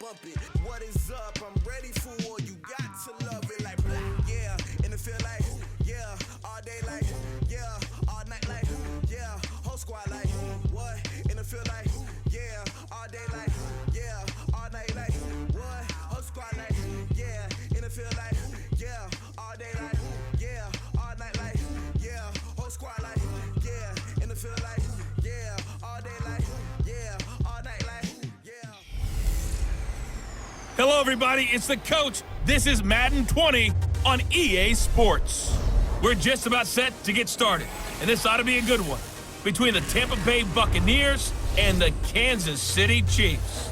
bump it. What is up? I'm ready for war. You got to love it like black, yeah. And it feel like, yeah. All day like, yeah. All night like, yeah. Whole squad like, what? And it feel like, yeah. All day like, yeah. All night like, what? Whole squad like, yeah. And it feel like, yeah. All day like, yeah. All night like, yeah. Whole squad like, yeah. And it feel like, yeah. All day like, yeah. All night like, yeah. Hello, everybody. It's the coach. This is Madden 20 on EA Sports. We're just about set to get started, and this ought to be a good one between the Tampa Bay Buccaneers and the Kansas City Chiefs.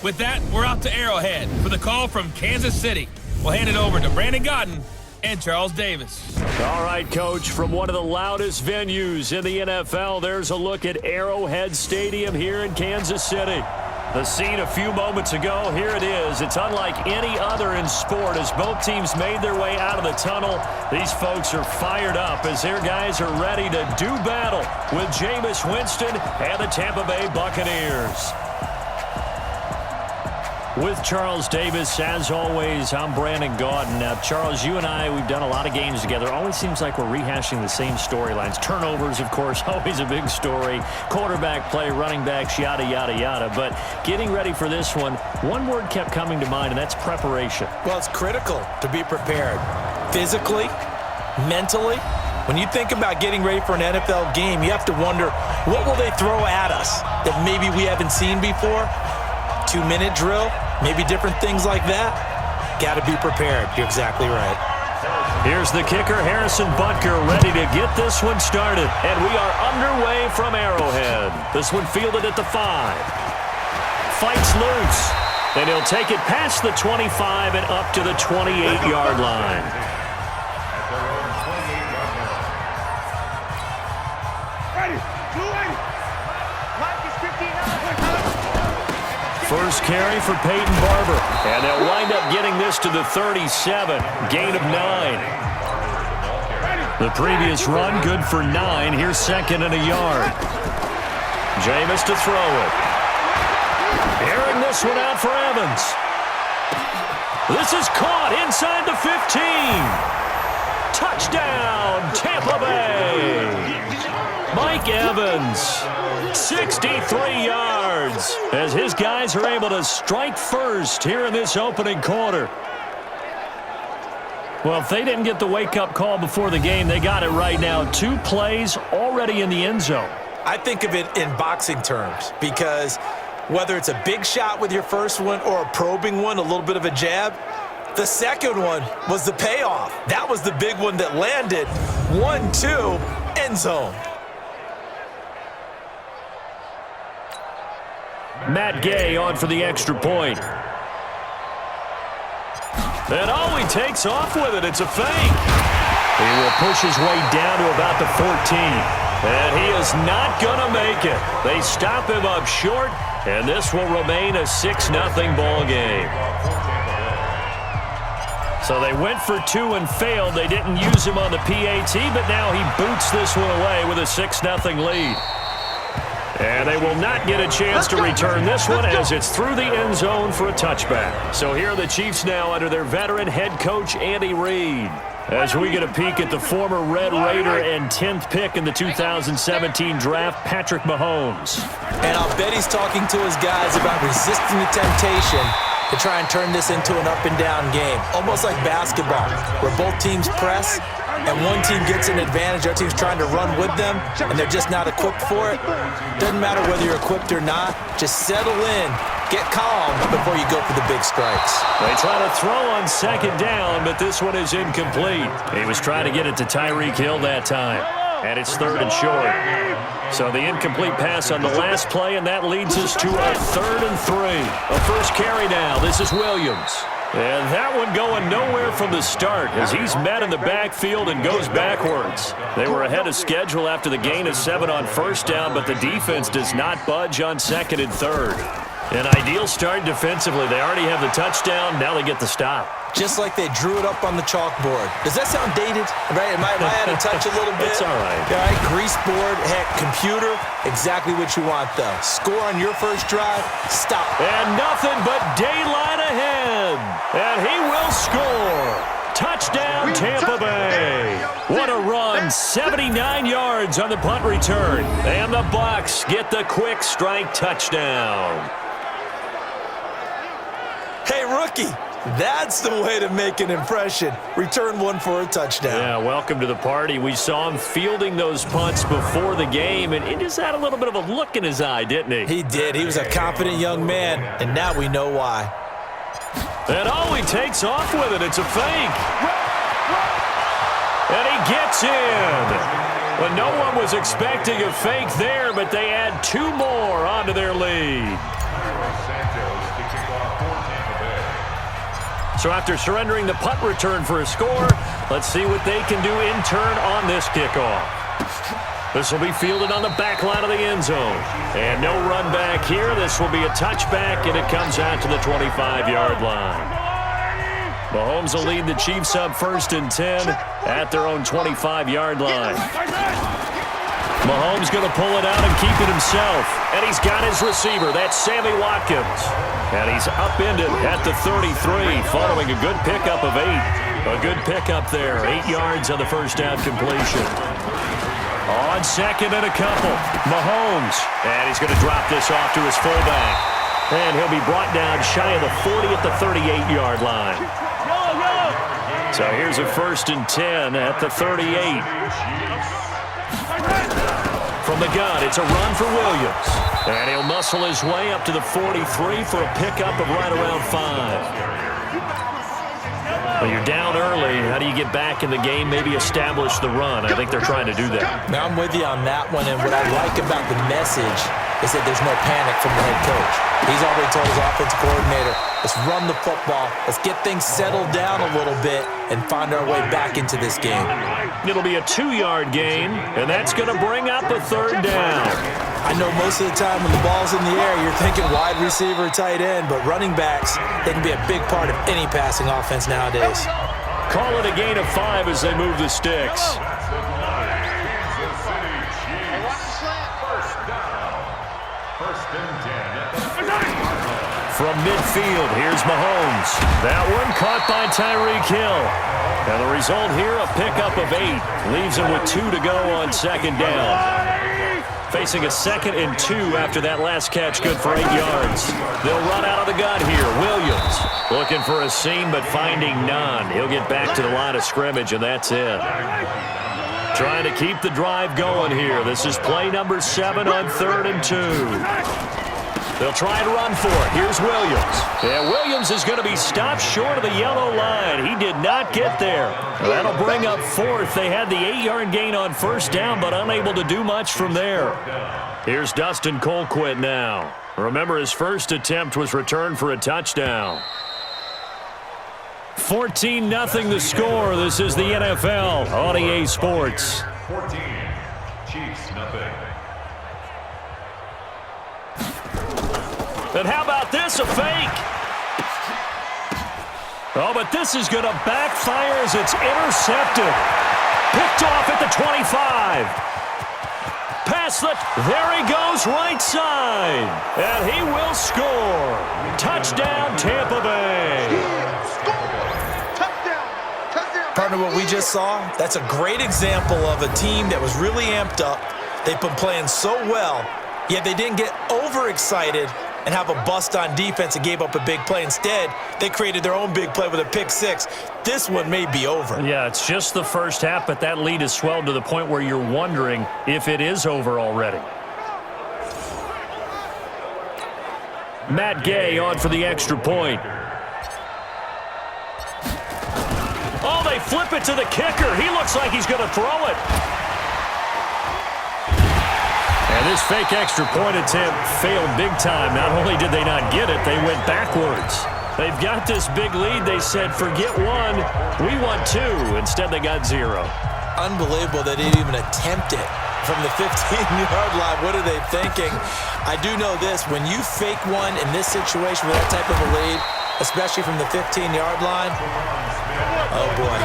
With that, we're out to Arrowhead for the call from Kansas City. We'll hand it over to Brandon Godden and Charles Davis. All right, Coach, from one of the loudest venues in the NFL, there's a look at Arrowhead Stadium here in Kansas City. The scene a few moments ago, here it is. It's unlike any other in sport as both teams made their way out of the tunnel. These folks are fired up as their guys are ready to do battle with Jameis Winston and the Tampa Bay Buccaneers. With Charles Davis, as always, I'm Brandon Gaudin. Now, Charles, you and I, we've done a lot of games together. Always seems like we're rehashing the same storylines. Turnovers, of course, always a big story. Quarterback play, running backs, yada, yada, yada. But getting ready for this one word kept coming to mind, and that's preparation. Well, it's critical to be prepared. Physically, mentally. When you think about getting ready for an NFL game, you have to wonder, what will they throw at us that maybe we haven't seen before? 2-minute drill, maybe different things like that. Got to be prepared. You're exactly right. Here's the kicker, Harrison Butker, ready to get this one started. And we are underway from Arrowhead. This one fielded at the 5. Fights loose. And he'll take it past the 25 and up to the 28-yard line. First carry for Peyton Barber. And they'll wind up getting this to the 37. Gain of 9. The previous run, good for 9. Here's second and a yard. Jameis to throw it. Airing this one out for Evans. This is caught inside the 15. Touchdown, Tampa Bay. Mike Evans, 63 yards, as his guys are able to strike first here in this opening quarter. Well, if they didn't get the wake-up call before the game, they got it right now. 2 plays already in the end zone. I think of it in boxing terms because whether it's a big shot with your first one or a probing one, a little bit of a jab, the second one was the payoff. That was the big one that landed. 1-2, end zone. Matt Gay on for the extra point. And he takes off with it. It's a fake. He will push his way down to about the 14. And he is not going to make it. They stop him up short, and this will remain a 6-0 ball game. So they went for 2 and failed. They didn't use him on the PAT, but now he boots this one away with a 6-0 lead. And they will not get a chance to return this one as it's through the end zone for a touchback. So here are the Chiefs now under their veteran head coach, Andy Reid. As we get a peek at the former Red Raider and 10th pick in the 2017 draft, Patrick Mahomes. And I'll bet he's talking to his guys about resisting the temptation to try and turn this into an up-and-down game. Almost like basketball, where both teams press, and one team gets an advantage, our team's trying to run with them, and they're just not equipped for it. Doesn't matter whether you're equipped or not. Just settle in, get calm before you go for the big strikes. They try to throw on second down, but this one is incomplete. He was trying to get it to Tyreek Hill that time, and it's 3rd and short. So the incomplete pass on the last play, and that leads us to a 3rd and 3. A first carry now. This is Williams. And that one going nowhere from the start as he's met in the backfield and goes backwards. They were ahead of schedule after the gain of 7 on first down, but the defense does not budge on 2nd and 3rd. An ideal start defensively. They already have the touchdown. Now they get the stop. Just like they drew it up on the chalkboard. Does that sound dated? Right? Am I out of touch a little bit? It's all right. All right, grease board, heck, computer, exactly what you want, though. Score on your first drive, stop. And nothing but daylight ahead. And he will score. Touchdown, Tampa Bay. What a run. 79 yards on the punt return. And the Bucs get the quick strike touchdown. Hey, rookie. That's the way to make an impression. Return one for a touchdown. Yeah, welcome to the party. We saw him fielding those punts before the game, and he just had a little bit of a look in his eye, didn't he? He did. He was a confident young man, and now we know why. And he takes off with it. It's a fake. And he gets in. Well, no one was expecting a fake there, but they add 2 more onto their lead. So after surrendering the punt return for a score, let's see what they can do in turn on this kickoff. This will be fielded on the back line of the end zone. And no run back here. This will be a touchback, and it comes out to the 25-yard line. Mahomes will lead the Chiefs up 1st and 10 at their own 25-yard line. Mahomes going to pull it out and keep it himself. And he's got his receiver. That's Sammy Watkins. And he's upended at the 33 following a good pickup of 8. A good pickup there. 8 yards on the first down completion. On second and a couple. Mahomes. And he's going to drop this off to his fullback. And he'll be brought down shy of the 40 at the 38-yard line. So here's a 1st and 10 at the 38. From the gun, it's a run for Williams. And he'll muscle his way up to the 43 for a pickup of right around 5. Well, you're down early. How do you get back in the game, maybe establish the run? I think they're trying to do that. Now, I'm with you on that one, and what I like about the message is that there's no panic from the head coach. He's already told his offensive coordinator, let's run the football, let's get things settled down a little bit and find our way back into this game. It'll be a 2-yard gain, and that's going to bring up a 3rd down. I know most of the time when the ball's in the air, you're thinking wide receiver, tight end, but running backs, they can be a big part of any passing offense nowadays. Call it a gain of 5 as they move the sticks. From midfield, here's Mahomes. That one caught by Tyreek Hill. And the result here, a pickup of 8. Leaves him with 2 to go on 2nd down. Facing a 2nd and 2 after that last catch, good for 8 yards. They'll run out of the gun here. Williams looking for a seam, but finding none. He'll get back to the line of scrimmage, and that's it. Trying to keep the drive going here. This is play number 7 on 3rd and 2. They'll try and run for it. Here's Williams. And Williams is going to be stopped short of the yellow line. He did not get there. That'll bring up 4th. They had the 8-yard gain on 1st down, but unable to do much from there. Here's Dustin Colquitt now. Remember, his first attempt was returned for a touchdown. 14-0 the score. This is the NFL on EA Sports. 14, Chiefs, nothing. And how about this, a fake? Oh, but this is going to backfire as it's intercepted. Picked off at the 25. Past the, there he goes, right side. And he will score. Touchdown, Tampa Bay. Partner, what we just saw, that's a great example of a team that was really amped up. They've been playing so well, yet they didn't get overexcited and have a bust on defense and gave up a big play. Instead, they created their own big play with a pick 6. This one may be over. Yeah, it's just the first half, but that lead has swelled to the point where you're wondering if it is over already. Matt Gay on for the extra point. Oh, they flip it to the kicker. He looks like he's going to throw it. And this fake extra point attempt failed big time. Not only did they not get it, they went backwards. They've got this big lead. They said, forget 1, we want 2. Instead, they got 0. Unbelievable they didn't even attempt it from the 15-yard line. What are they thinking? I do know this. When you fake one in this situation with that type of a lead, especially from the 15-yard line, oh, boy.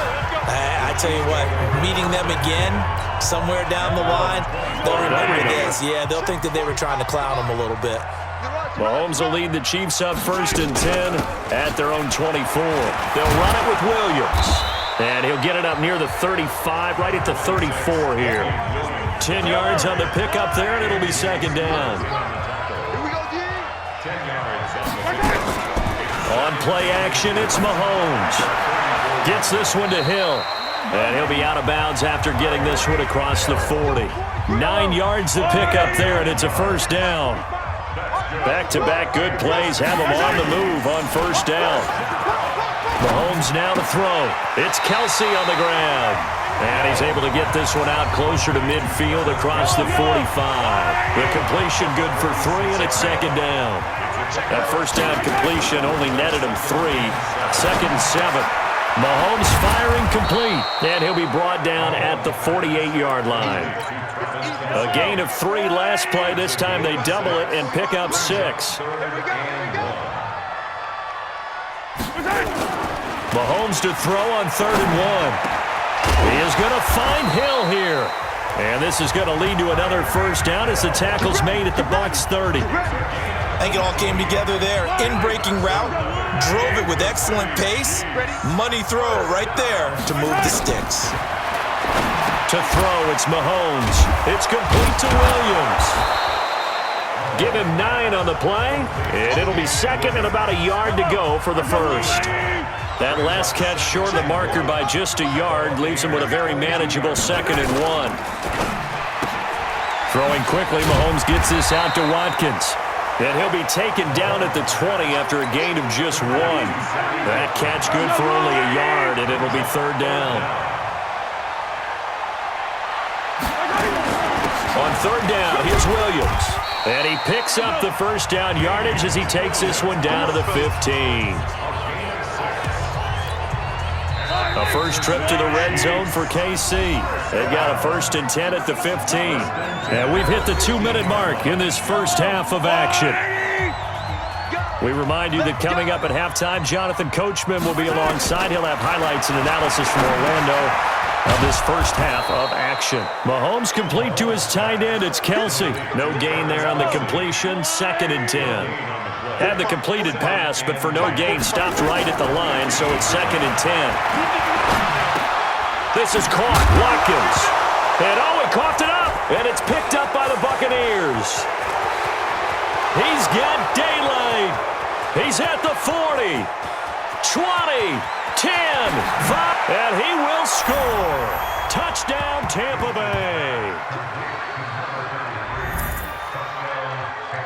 I tell you what, meeting them again somewhere down the line, they'll remember this. Yeah, they'll think that they were trying to clown them a little bit. Mahomes will lead the Chiefs up 1st and 10 at their own 24. They'll run it with Williams. And he'll get it up near the 35, right at the 34 here. 10 yards on the pickup there, and it'll be 2nd down. On play action, it's Mahomes. Gets this one to Hill. And he'll be out of bounds after getting this one across the 40. 9 yards to pick up there, and it's a 1st down. Back-to-back good plays have him on the move on 1st down. Mahomes now to throw. It's KC on the ground. And he's able to get this one out closer to midfield across the 45. The completion good for 3, and it's 2nd down. That 1st down completion only netted him 3. 2nd and 7. Mahomes firing complete, and he'll be brought down at the 48-yard line. A gain of 3 last play. This time they double it and pick up 6. Mahomes to throw on 3rd and 1. He is going to find Hill here. And this is going to lead to another 1st down as the tackle's made at the Bucs 30. I think it all came together there. In-breaking route, drove it with excellent pace. Money throw right there to move the sticks. To throw, it's Mahomes. It's complete to Williams. Give him 9 on the play, and it'll be 2nd and about a yard to go for the 1st. That last catch short of the marker by just a yard leaves him with a very manageable 2nd and 1. Throwing quickly, Mahomes gets this out to Watkins. And he'll be taken down at the 20 after a gain of just 1. That catch good for only a yard, and it'll be 3rd down. On 3rd down, here's Williams. And he picks up the 1st down yardage as he takes this one down to the 15. A first trip to the red zone for KC. They've got a 1st and 10 at the 15. And we've hit the 2-minute mark in this first half of action. We remind you that coming up at halftime, Jonathan Coachman will be alongside. He'll have highlights and analysis from Orlando of this first half of action. Mahomes complete to his tight end. It's KC. No gain there on the completion. 2nd and 10. Had the completed pass, but for no gain, stopped right at the line, so it's 2nd and 10. This is caught. Watkins. And he coughed it up, and it's picked up by the Buccaneers. He's got daylight. He's at the 40, 20, 10, 5, and he will score. Touchdown, Tampa Bay.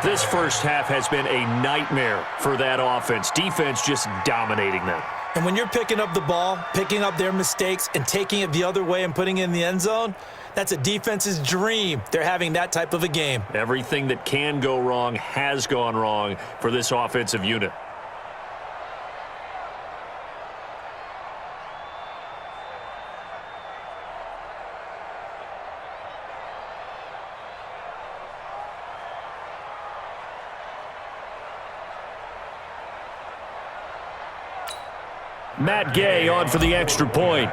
This first half has been a nightmare for that offense. Defense just dominating them. And when you're picking up the ball, picking up their mistakes, and taking it the other way and putting it in the end zone, that's a defense's dream. They're having that type of a game. Everything that can go wrong has gone wrong for this offensive unit. Matt Gay on for the extra point.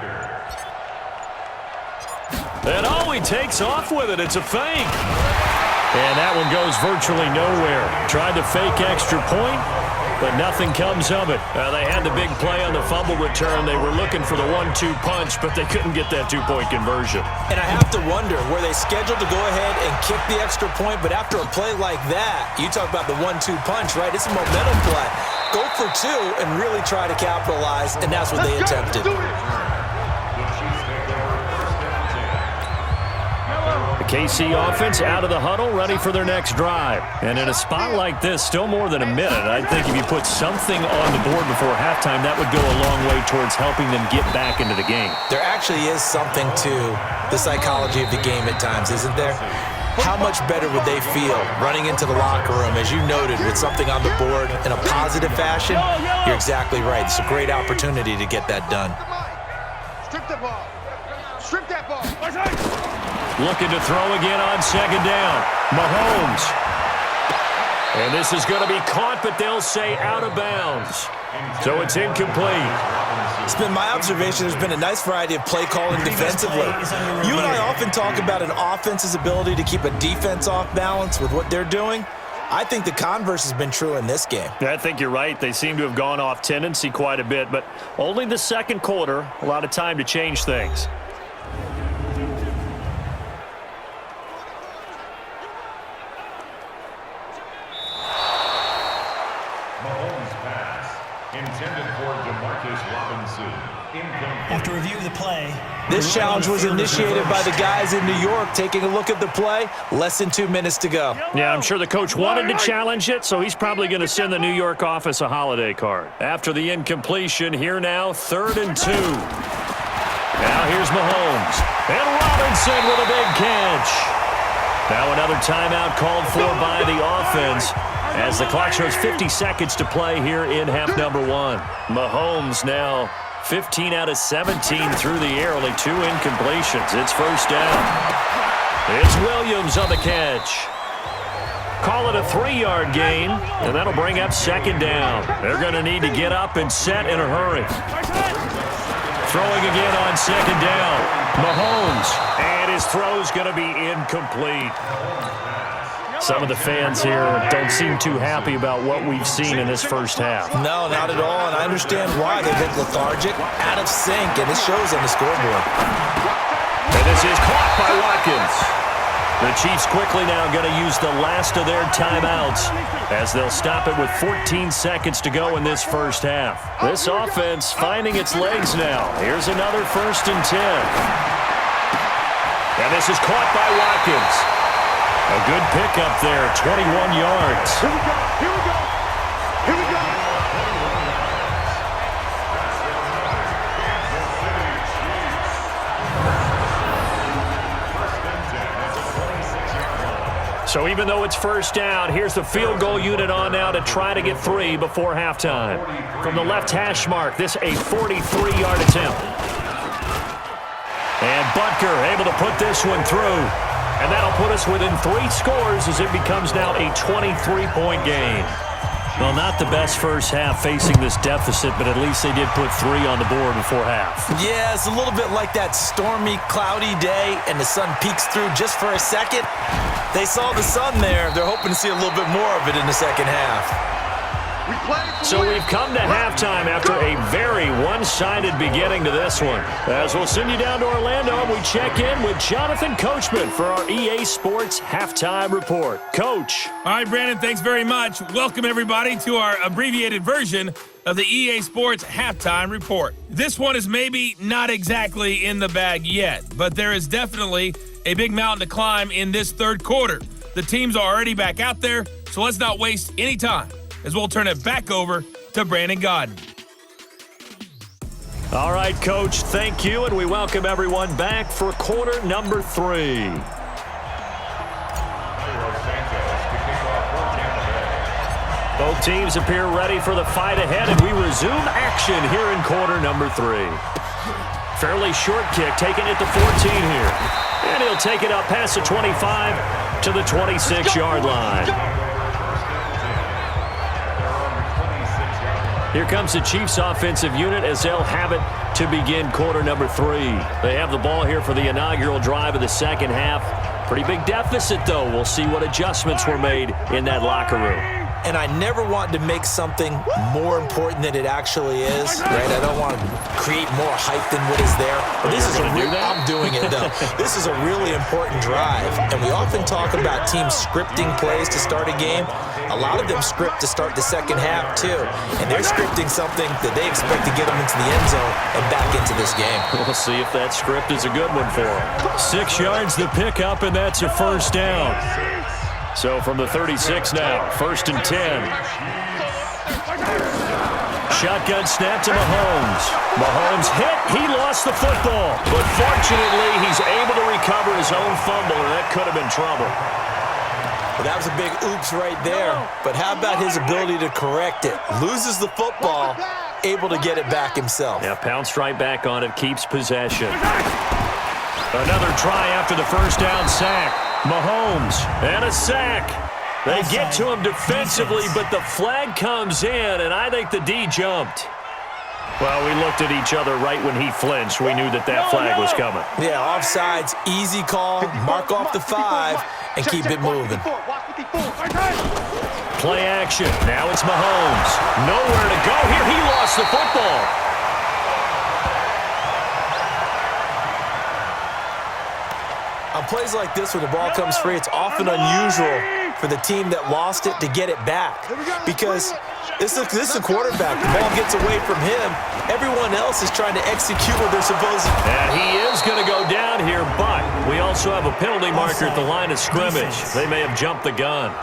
And he takes off with it. It's a fake. And that one goes virtually nowhere. Tried to fake extra point, but nothing comes of it. They had the big play on the fumble return. They were looking for the 1-2 punch, but they couldn't get that 2-point conversion. And I have to wonder, were they scheduled to go ahead and kick the extra point, but after a play like that, you talk about the 1-2 punch, right? It's a momentum play. Go for 2 and really try to capitalize, and that's what they attempted. The KC offense out of the huddle, ready for their next drive. And in a spot like this, still more than a minute, I think if you put something on the board before halftime, that would go a long way towards helping them get back into the game. There actually is something to the psychology of the game at times, isn't there? How much better would they feel running into the locker room, as you noted, with something on the board in a positive fashion? You're exactly right. It's a great opportunity to get that done. Strip the ball. Strip that ball. Looking to throw again on second down. Mahomes. And this is going to be caught, but they'll say out of bounds. So it's incomplete. It's been my observation there's been a nice variety of play calling defensively. You and I often talk about an offense's ability to keep a defense off balance with what they're doing. I think the converse has been true in this game. I think you're right. They seem to have gone off tendency quite a bit, but only the second quarter, a lot of time to change things. Mahomes pass. Intended for DeMarcus Robinson. After review of the play, this challenge was initiated by the guys in New York. Taking a look at the play, less than 2 minutes to go. Yeah, I'm sure the coach wanted to challenge it, so he's probably going to send the New York office a holiday card. After the incompletion, here now, 3rd and 2. Now here's Mahomes. And Robinson with a big catch. Now another timeout called for by the offense as the clock shows 50 seconds to play here in half number 1. Mahomes now 15 out of 17 through the air, only 2 incompletions. It's first down. It's Williams on the catch. Call it a 3-yard gain, and that'll bring up second down. They're going to need to get up and set in a hurry. Throwing again on second down. Mahomes, and his throw's going to be incomplete. Some of the fans here don't seem too happy about what we've seen in this first half. No, not at all, and I understand why. They've been lethargic, out of sync, and it shows on the scoreboard. And this is caught by Watkins. The Chiefs quickly now going to use the last of their timeouts as they'll stop it with 14 seconds to go in this first half. This offense finding its legs now. Here's another 1st and 10. And this is caught by Watkins. A good pickup there, 21 yards. Here we go, here we go, here we go. So even though it's first down, here's the field goal unit on now to try to get 3 before halftime. From the left hash mark, this a 43-yard attempt. And Butker able to put this one through. And that'll put us within 3 scores as it becomes now a 23-point game. Well, not the best first half facing this deficit, but at least they did put 3 on the board before half. Yeah, it's a little bit like that stormy, cloudy day, and the sun peeks through just for a second. They saw the sun there. They're hoping to see a little bit more of it in the second half. So we've come to halftime after a very one-sided beginning to this one. As we'll send you down to Orlando, we check in with Jonathan Coachman for our EA Sports Halftime Report. Coach. All right, Brandon, thanks very much. Welcome, everybody, to our abbreviated version of the EA Sports Halftime Report. This one is maybe not exactly in the bag yet, but there is definitely a big mountain to climb in this third quarter. The teams are already back out there, so let's not waste any time, as we'll turn it back over to Brandon Godden. All right, Coach, thank you, and we welcome everyone back for quarter number 3. Both teams appear ready for the fight ahead, and we resume action here in quarter number 3. Fairly short kick, taking it to 14 here. And he'll take it up past the 25 to the 26-yard line. Here comes the Chiefs offensive unit as they'll have it to begin quarter number 3. They have the ball here for the inaugural drive of the second half. Pretty big deficit, though. We'll see what adjustments were made in that locker room. And I never want to make something more important than it actually is, right? I don't want to create more hype than what is there. But this is I'm doing it, though. This is a really important drive. And we often talk about teams scripting plays to start a game. A lot of them script to start the second half, too. And they're scripting something that they expect to get them into the end zone and back into this game. We'll see if that script is a good one for them. 6 yards the pickup, and that's a first down. So from the 36 now, 1st and 10. Shotgun snap to Mahomes. Mahomes hit. He lost the football. But fortunately, he's able to recover his own fumble, and that could have been trouble. Well, that was a big oops right there. But how about his ability to correct it? Loses the football, able to get it back himself. Yeah, pounced right back on it, keeps possession. Another try after the first down sack. Mahomes and a sack. They get to him defensively, but the flag comes in, and I think the D jumped. Well, we looked at each other right when he flinched. We knew that flag was coming. Yeah, offsides, easy call, mark off the 5, and keep it moving. Play action. Now it's Mahomes. Nowhere to go here. He lost the football. On plays like this, when the ball comes free, it's often unusual for the team that lost it to get it back. Because this is a quarterback. The ball gets away from him. Everyone else is trying to execute what they're supposed to. And he is going to go down here, but we also have a penalty marker at the line of scrimmage. They may have jumped the gun.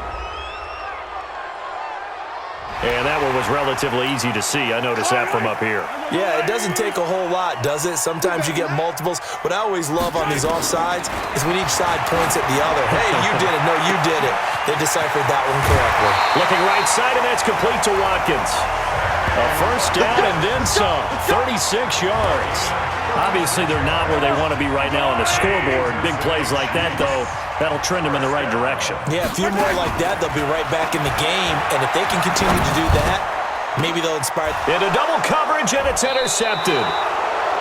And that one was relatively easy to see. I noticed that from up here. Yeah, it doesn't take a whole lot, does it? Sometimes you get multiples. What I always love on these offsides is when each side points at the other. Hey, you did it. No, you did it. They deciphered that one correctly. Looking right side, and that's complete to Watkins. A first down and then some. 36 yards. Obviously, they're not where they want to be right now on the scoreboard. Big plays like that, though, that'll trend them in the right direction. Yeah, a few more like that, they'll be right back in the game. And if they can continue to do that, maybe they'll inspire. Into double coverage, and it's intercepted.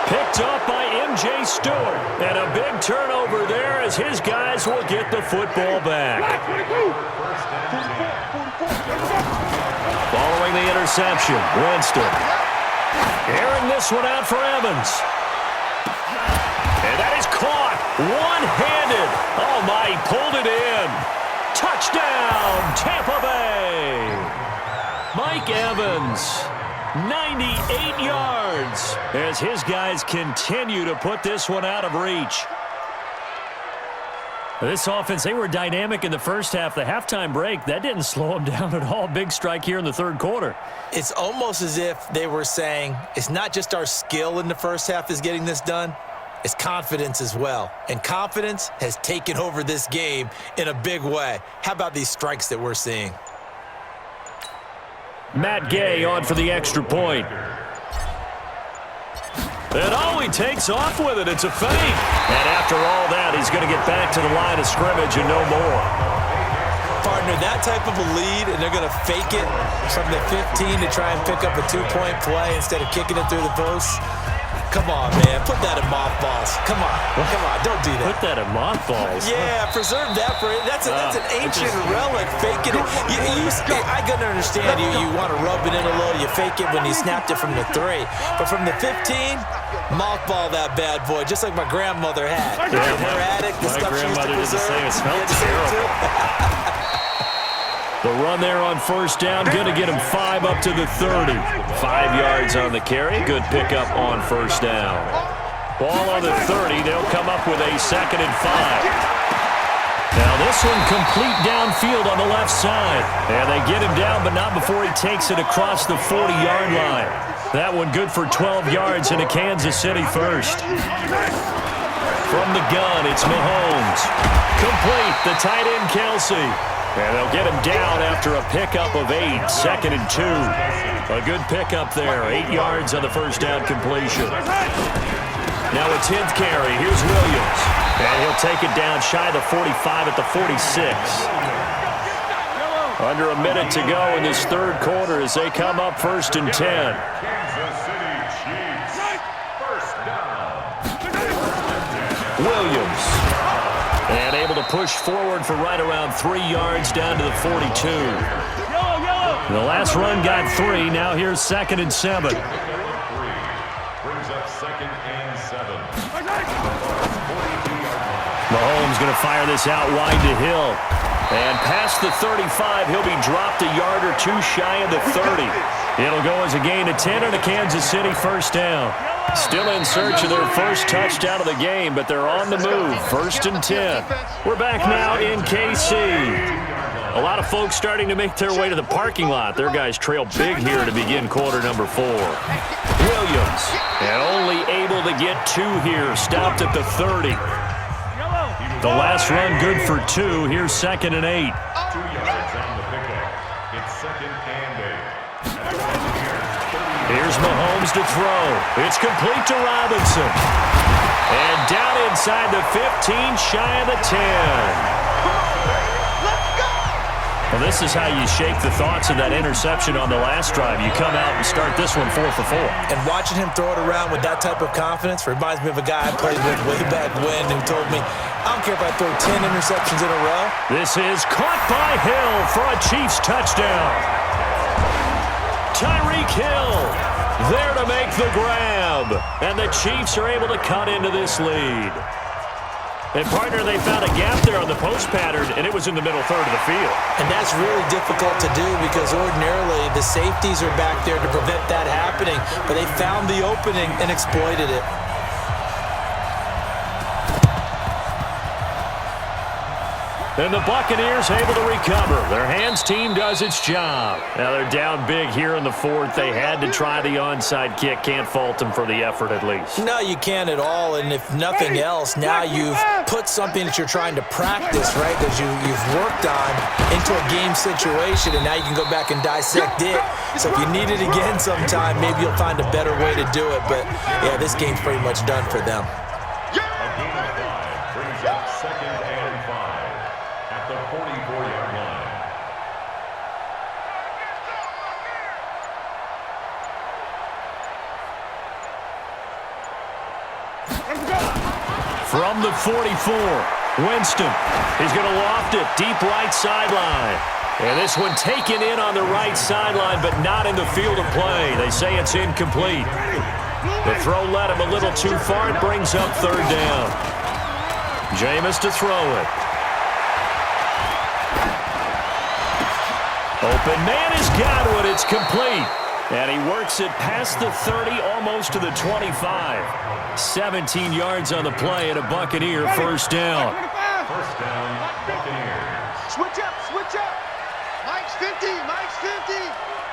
Picked up by M.J. Stewart. And a big turnover there as his guys will get the football back. Following the interception, Winston. Airing this one out for Evans. And that is caught one-handed. Oh, my, he pulled it in. Touchdown, Tampa Bay. Mike Evans, 98 yards, as his guys continue to put this one out of reach. This offense, they were dynamic in the first half. The halftime break, that didn't slow them down at all. Big strike here in the third quarter. It's almost as if they were saying, it's not just our skill in the first half is getting this done. It's confidence as well. And confidence has taken over this game in a big way. How about these strikes that we're seeing? Matt Gay on for the extra point. And he takes off with it. It's a fake. And after all that, he's going to get back to the line of scrimmage and no more. Partner, that type of a lead, and they're going to fake it from the 15 to try and pick up a two-point play instead of kicking it through the post. Come on, man. Put that in mothballs. Come on. Come on. Don't do that. Put that in mothballs? Yeah, preserve that for it. That's an ancient relic. Faking it. I can understand you want to rub it in a little. You fake it when you snapped it from the 3. But from the 15, mothball that bad boy, just like my grandmother had. Yeah, her attic, the stuff she used to preserve. did the same. It smelled terrible. The run there on first down, going to get him 5 up to the 30. 5 yards on the carry. Good pickup on first down. Ball on the 30. They'll come up with a 2nd and 5. Now this one complete downfield on the left side. And they get him down, but not before he takes it across the 40-yard line. That one good for 12 yards into Kansas City first. From the gun, it's Mahomes. Complete, the tight end Kelsey. And they'll get him down after a pickup of 8, 2nd and 2. A good pickup there, 8 yards on the first down completion. Now a 10th carry, here's Williams. And he'll take it down shy of the 45 at the 46. Under a minute to go in this third quarter as they come up 1st and 10. Kansas City Chiefs, first down. Williams. And able to push forward for right around 3 yards down to the 42. The last run got 3. Now here's 2nd and 7. Brings up 2nd and 7. Mahomes going to fire this out wide to Hill. And past the 35, he'll be dropped a yard or 2 shy of the 30. It'll go as a gain of 10 and a Kansas City first down. Still in search of their first touchdown of the game, but they're on the move. 1st and 10. We're back now in KC. A lot of folks starting to make their way to the parking lot. Their guys trail big here to begin quarter number 4. Williams, and only able to get 2 here. Stopped at the 30. The last run good for 2. Here's 2nd and 8. 2 yards on the pickup. It's 2nd and 8. Here's Mahomes to throw. It's complete to Robinson. And down inside the 15, shy of the 10. Well, this is how you shake the thoughts of that interception on the last drive. You come out and start this one 4 for 4. And watching him throw it around with that type of confidence reminds me of a guy I played with way back when who told me, I don't care if I throw 10 interceptions in a row. This is caught by Hill for a Chiefs touchdown. Tyreek Hill there to make the grab. And the Chiefs are able to cut into this lead. And, partner, they found a gap there on the post pattern, and it was in the middle third of the field. And that's really difficult to do because ordinarily the safeties are back there to prevent that happening. But they found the opening and exploited it. And the Buccaneers able to recover. Their hands team does its job. Now they're down big here in the fourth. They had to try the onside kick. Can't fault them for the effort at least. No, you can't at all. And if nothing else, now you've put something that you're trying to practice, right, that you've worked on into a game situation, and now you can go back and dissect it. So if you need it again sometime, maybe you'll find a better way to do it. But, yeah, this game's pretty much done for them. A gain of 5 brings up 2nd and 5 at the 44-yard line. From the 44, Winston. He's going to loft it deep right sideline. And this one taken in on the right sideline, but not in the field of play. They say it's incomplete. The throw led him a little too far. It brings up 3rd down. Jameis to throw it. Open man has got it. It's complete. And he works it past the 30, almost to the 25. 17 yards on the play and a Buccaneer first down. First down, Buccaneers. Switch up, switch up. Mike's 50, Mike's 50.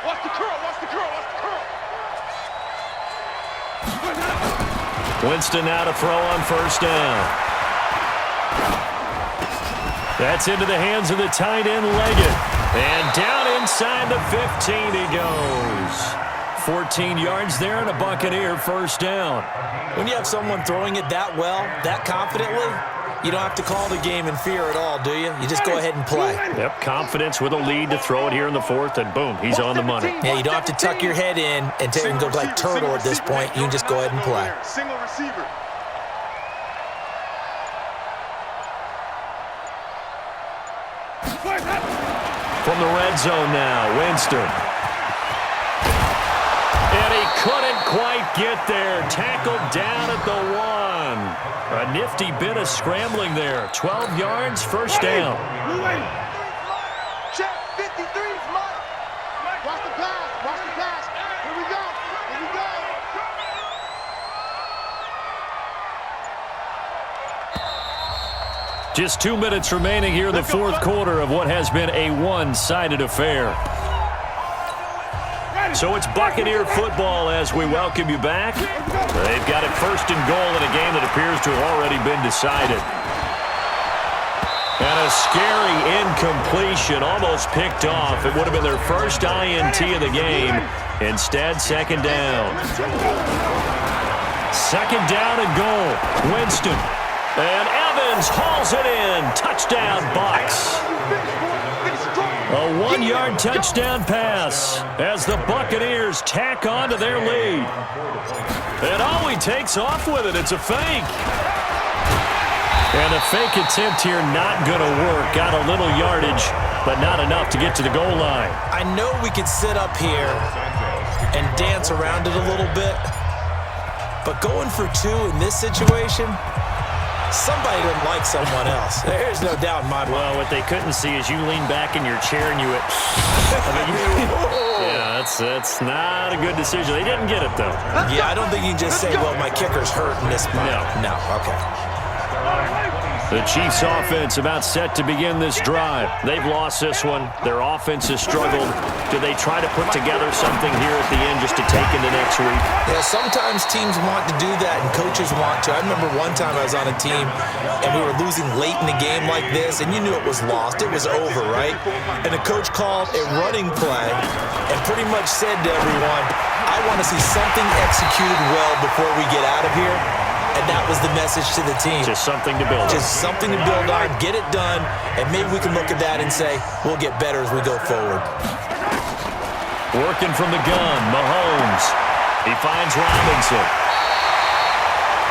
Watch the curl, watch the curl, watch the curl. Winston now to throw on first down. That's into the hands of the tight end, Leggett. And down inside the 15 he goes. 14 yards there and a Buccaneer first down. When you have someone throwing it that well, that confidently, you don't have to call the game in fear at all, do you? You just go ahead and play. Yep, confidence with a lead to throw it here in the fourth, and boom, he's on the money. Yeah, you don't have to tuck your head in and go like turtle at this point. You can just go ahead and play. Single receiver. From the red zone now, Winston. And he couldn't quite get there. Tackled down at the 1. A nifty bit of scrambling there. 12 yards, first down. Check, 53's Mike. Watch the pass, watch the pass. Here we go, here we go. Just 2 minutes remaining here in the fourth quarter of what has been a one-sided affair. So it's Buccaneer football as we welcome you back. They've got it first and goal in a game that appears to have already been decided. And a scary incompletion, almost picked off. It would have been their first INT of the game. Instead, second down. Second down and goal. Winston. And Evans hauls it in. Touchdown, Bucs. A 1-yard touchdown pass as the Buccaneers tack on to their lead. And he takes off with it. It's a fake. And a fake attempt here not going to work. Got a little yardage, but not enough to get to the goal line. I know we could sit up here and dance around it a little bit, but going for 2 in this situation, somebody doesn't like someone else. There's no doubt in my mind. Well, what they couldn't see is you lean back in your chair and you went, yeah, that's not a good decision. They didn't get it, though. Yeah, I don't think you can just say, well, my kicker's hurt in this spot. No, okay. The Chiefs' offense about set to begin this drive. They've lost this one. Their offense has struggled. Do they try to put together something here at the end just to take into next week? Yeah, sometimes teams want to do that and coaches want to. I remember one time I was on a team and we were losing late in a game like this and you knew it was lost. It was over, right? And the coach called a running play and pretty much said to everyone, I want to see something executed well before we get out of here. and that was the message to the team. Just something to build on. Just something to build on, get it done, and maybe we can look at that and say, we'll get better as we go forward. Working from the gun, Mahomes. He finds Robinson.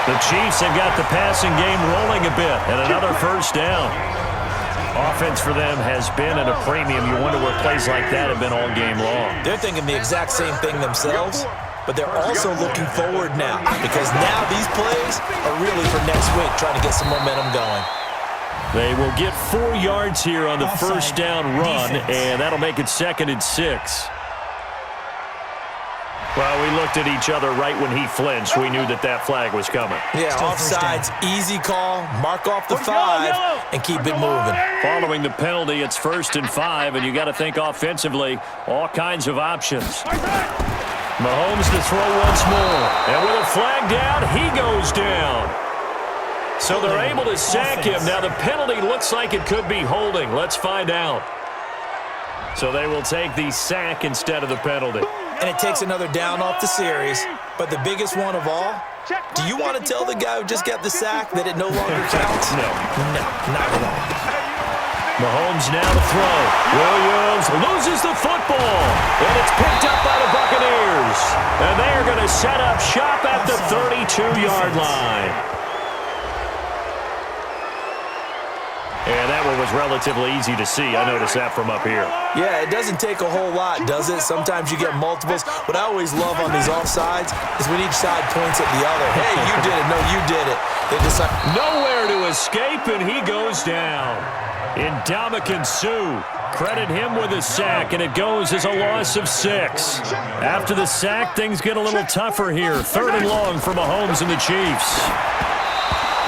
The Chiefs have got the passing game rolling a bit, and another first down. Offense for them has been at a premium. You wonder where plays like that have been all game long. They're thinking the exact same thing themselves, but they're also looking forward now because now these plays are really for next week, trying to get some momentum going. They will get 4 yards here on the first down run, and that'll make it 2nd and 6. Well, we looked at each other right when he flinched. We knew that that flag was coming. Yeah, offsides, easy call, mark off the 5, and keep it moving. Following the penalty, it's 1st and 5, and you got to think offensively, all kinds of options. Mahomes to throw once more, and with a flag down, he goes down. So they're able to sack him. Now the penalty looks like it could be holding. Let's find out. So they will take the sack instead of the penalty. And it takes another down off the series. But the biggest one of all, do you want to tell the guy who just got the sack that it no longer counts? No. No, not at all. Mahomes now to throw. Williams loses the football. And it's picked up by the Buccaneers. And they are going to set up shop at the 32-yard line. And that one was relatively easy to see. I noticed that from up here. Yeah, it doesn't take a whole lot, does it? Sometimes you get multiples. What I always love on these offsides is when each side points at the other. Hey, you did it. No, you did it. They decide nowhere to escape, and he goes down. Ndamukong Suh, credit him with a sack, and it goes as a loss of 6. After the sack, things get a little tougher here. 3rd and long for Mahomes and the Chiefs.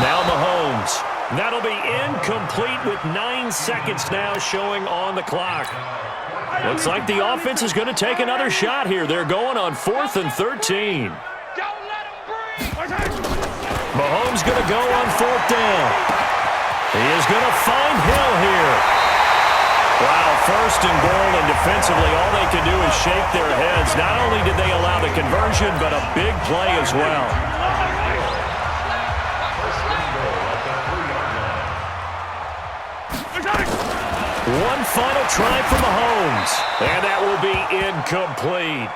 Now Mahomes. That'll be incomplete with 9 seconds now showing on the clock. Looks like the offense is going to take another shot here. They're going on 4th and 13. Mahomes going to go on 4th down. He is going to find Hill here. Wow, 1st and goal, and defensively all they can do is shake their heads. Not only did they allow the conversion, but a big play as well. One final try for Mahomes, and that will be incomplete.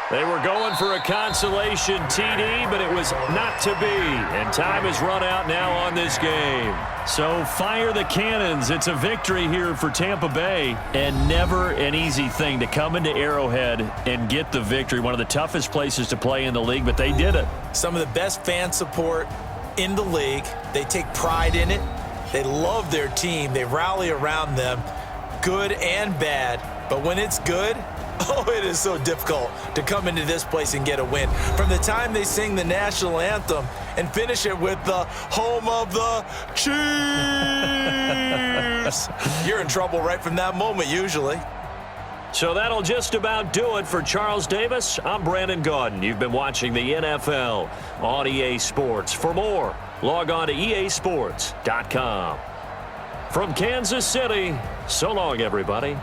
They were going for a consolation TD, but it was not to be, and time has run out now on this game. So fire the cannons. It's a victory here for Tampa Bay, and never an easy thing to come into Arrowhead and get the victory. One of the toughest places to play in the league, but they did it. Some of the best fan support in the league. They take pride in it. They love their team. They rally around them, good and bad. But when it's good, oh, it is so difficult to come into this place and get a win. From the time they sing the national anthem and finish it with the home of the Chiefs, you're in trouble right from that moment usually. So that'll just about do it for Charles Davis. I'm Brandon Gaudin. You've been watching the NFL on EA Sports. For more, log on to easports.com. From Kansas City, so long, everybody.